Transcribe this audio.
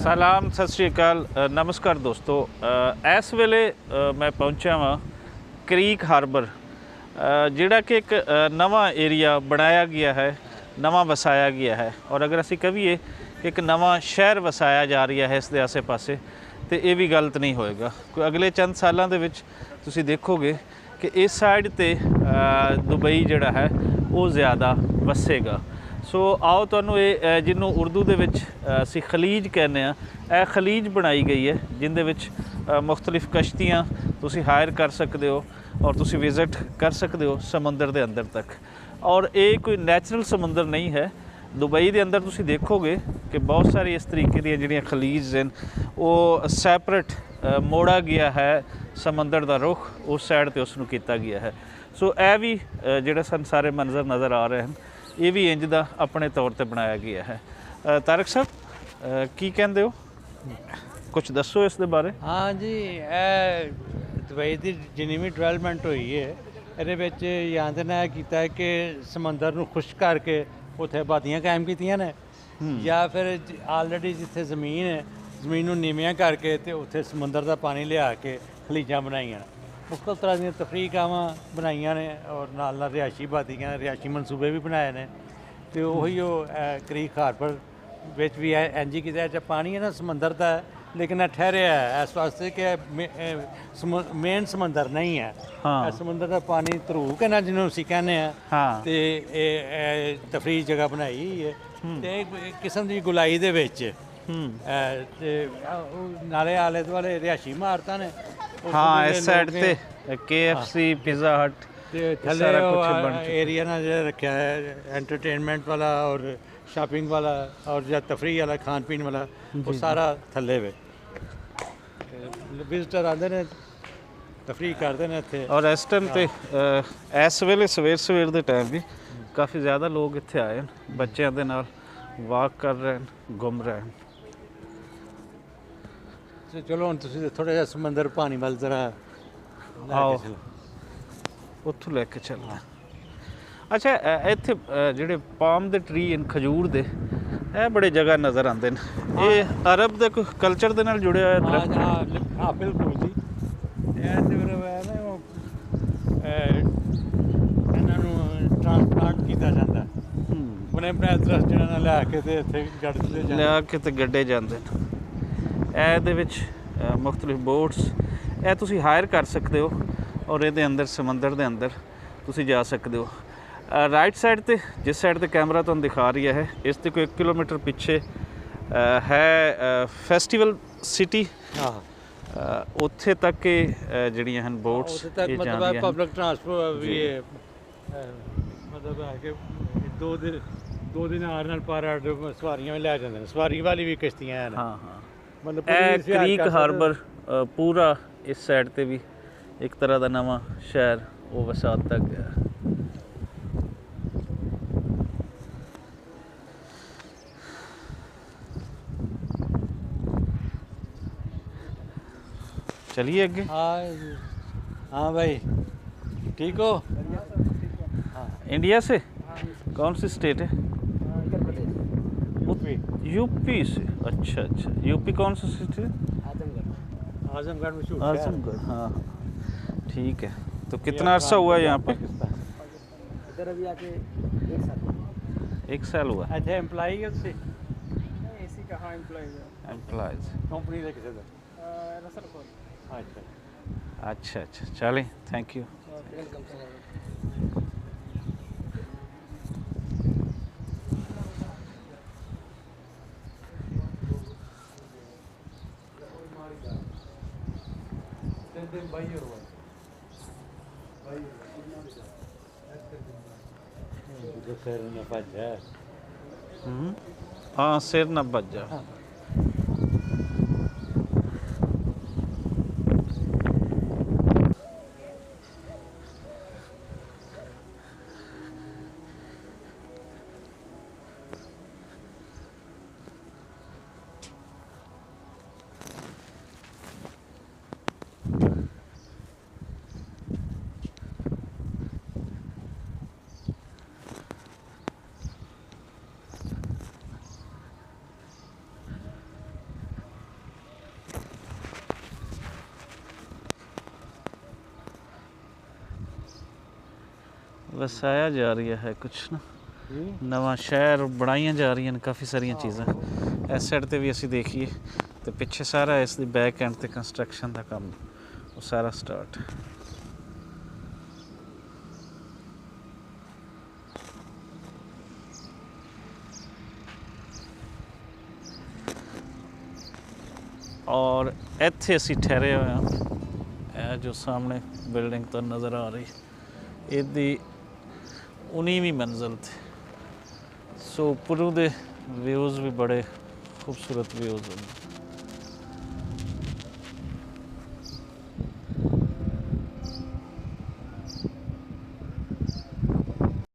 सलाम सत श्री अकाल नमस्कार दोस्तों। इस वेले मैं पहुंचा वा क्रीक हार्बर जिहड़ा कि एक नवा एरिया बनाया गया है, नवा वसाया गया है। और अगर असी कहिए कि एक नवा शहर वसाया जा रहा है इसके आसे पासे, तो ये भी गलत नहीं होएगा। कोई अगले चंद सालों के विच तुसी देखोगे कि इस साइड ते दुबई जिहड़ा है वो ज़्यादा वसेगा। सो आओ तुहानूं ये जिन्हों उर्दू दे विच असी खलीज कहने आ, खलीज बनाई गई है जिंदे विच मुख्तलिफ कश्तियाँ तुसी हायर कर सकते हो और तुसी विजिट कर सकते हो समुंदर के अंदर तक। और ये कोई नैचुरल समुंदर नहीं है। दुबई के अंदर तुसी देखोगे कि बहुत सारी इस तरीके दी जिहड़ियां खलीज हैं वो सैपरेट मोड़ा गया है, समंदर का रुख उस साइड पर उसनूं कीता गया है। सो यह भी जिहड़े सन सारे मंजर नज़र आ रहे हैं, ये भी इंज दा अपने तौर पर बनाया गया है। तारक साहब की कहते हो, कुछ दसो इस दे बारे। हाँ जी, दुबई की जिन्नी भी डिवेलपमेंट हुई है ये यांदे ने किया है कि समंदर नूं खुश्क करके उत्थे आबादियां कायम कीतियां ने, या फिर आलरेडी जिथे जमीन है जमीन नूं नीवियां करके ते उत्थे समंदर का पानी लिया के खलीजां बनाईयां, मुख्तलिफ तरह दी तफरीकावां बनाईयां ने और नाल नाल रिहायशी आबादियां रिहायशी मनसूबे भी बनाए ने। तो उही क्रीक हार्बर विच भी इंज ही कीता। पानी है ना समंदर का, लेकिन ठहरिया है इस वास्ते कि मेन समंदर नहीं है। हाँ। समंदर का पानी धरू के ना जिन्होंने असीं कहने हाँ। तो तफरीह जगह बनाई है ते एक किस्म की गुलाई दे विच नाले आले दुआले रिहायशी इमारतां ने। हाँ, इस साइड पे KFC पिज़्ज़ा हट थले एरिया ना जो रखा है एंटरटेनमेंट वाला और शॉपिंग वाला और जो तफरी वाला खान पीन वाला वो सारा थले वे विजिटर आते हैं तफरी करते हैं इत्थे। और इस टाइम ते इस वेले सवेर के टाइम भी काफ़ी ज़्यादा लोग इत्थे आए हैं, बच्चों के नाल वॉक कर रहे हैं, घूम रहे हैं। चलो हुण तुसीं थोड़ा जिहा समंदर पानी वाल जरा आओ उत्थों लैके चलना। अच्छा, इत्थे जिहड़े पाम दे ट्री इन खजूर दे बड़े जगह नज़र आते हैं। ये अरब दे कल्चर दे नाल जुड़े होए दरख्त। हाँ बिल्कुल जी, इन्हां नूं ट्रांसप्लांट किया जाता है। उन्हें अपने दरख्त जिहड़ा लिया के ते इत्थे गड्ढे लिया के ते गड्ढे जाते हैं। ਇਹਦੇ ਵਿੱਚ ਮੁxਤਲਿਫ बोट्स ਇਹ ਤੁਸੀਂ ਹਾਇਰ ਕਰ ਸਕਦੇ ਹੋ और ਇਹਦੇ अंदर समंदर ਦੇ अंदर ਤੁਸੀਂ ਜਾ ਸਕਦੇ ਹੋ। राइट साइड ਤੇ जिस साइड ਤੇ कैमरा ਤੁਹਾਨੂੰ ਦਿਖਾ ਰਿਹਾ है ਇਸ ਤੇ ਕੋਈ 1 किलोमीटर ਪਿੱਛੇ ਹੈ ਫੈਸਟੀਵਲ ਸਿਟੀ। हाँ, ਉੱਥੇ ਤੱਕ ਇਹ ਜਿਹੜੀਆਂ ਹਨ बोट्स ਉੱਥੇ ਤੱਕ मतलब पब्लिक ट्रांसपोर्ट भी मतलब है कि दो दिन आर नाल पार सवारियां भी लै जांदे ने, सवारी वाली भी किश्तियां हैं। हाँ हाँ, मतलब क्रीक हार्बर पूरा इस साइड ते भी एक तरह का नवा शहर वो वसाता गया। चलिए आगे। हाँ भाई, ठीक हो? हाँ, इंडिया से कौन सी स्टेट है? यूपी से। अच्छा अच्छा, यूपी कौन सा सिटी है? आजमगढ़ मशहूर आजमगढ़। हाँ ठीक है। तो कितना अर्सा हुआ यहाँ पर? इधर अभी आके 1 साल। 1 साल हुआ। अच्छा, एम्प्लॉई है उससे एसी का? हाँ, एम्प्लॉयज़ कंपनी का किसे रसलखोर। अच्छा अच्छा अच्छा, चलें, थैंक यू। Welcome sir. हाँ, सिर न बच जा। ਵਸਾਇਆ ਜਾ ਰਿਹਾ ਹੈ ਕੁਛ ਨਾ ਨਵਾਂ ਸ਼ਹਿਰ ਬਣਾਈਆਂ ਜਾ ਰਹੀਆਂ ਨੇ ਕਾਫੀ ਸਾਰੀਆਂ ਚੀਜ਼ਾਂ ਇਸ ਸਾਈਡ ਤੇ ਵੀ ਅਸੀਂ ਦੇਖੀਏ ਤੇ ਪਿੱਛੇ ਸਾਰਾ ਇਸ ਦੀ ਬੈਕ ਐਂਡ ਤੇ ਕੰਸਟਰਕਸ਼ਨ ਦਾ ਕੰਮ ਉਹ ਸਾਰਾ ਸਟਾਰਟ ਔਰ ਇੱਥੇ ਅਸੀਂ ਠਹਿਰੇ ਹੋਏ ਹਾਂ ਇਹ ਜੋ ਸਾਹਮਣੇ ਬਿਲਡਿੰਗ ਤੋਂ ਨਜ਼ਰ ਆ ਰਹੀ ਇਹਦੀ 19ਵੀਂ ਮੰਜ਼ਿਲ ਤੇ ਸੋ ਉੱਪਰੋਂ ਦੇ ਵਿਊਜ਼ ਵੀ ਬੜੇ ਖੂਬਸੂਰਤ ਵਿਊਜ਼ ਹਨ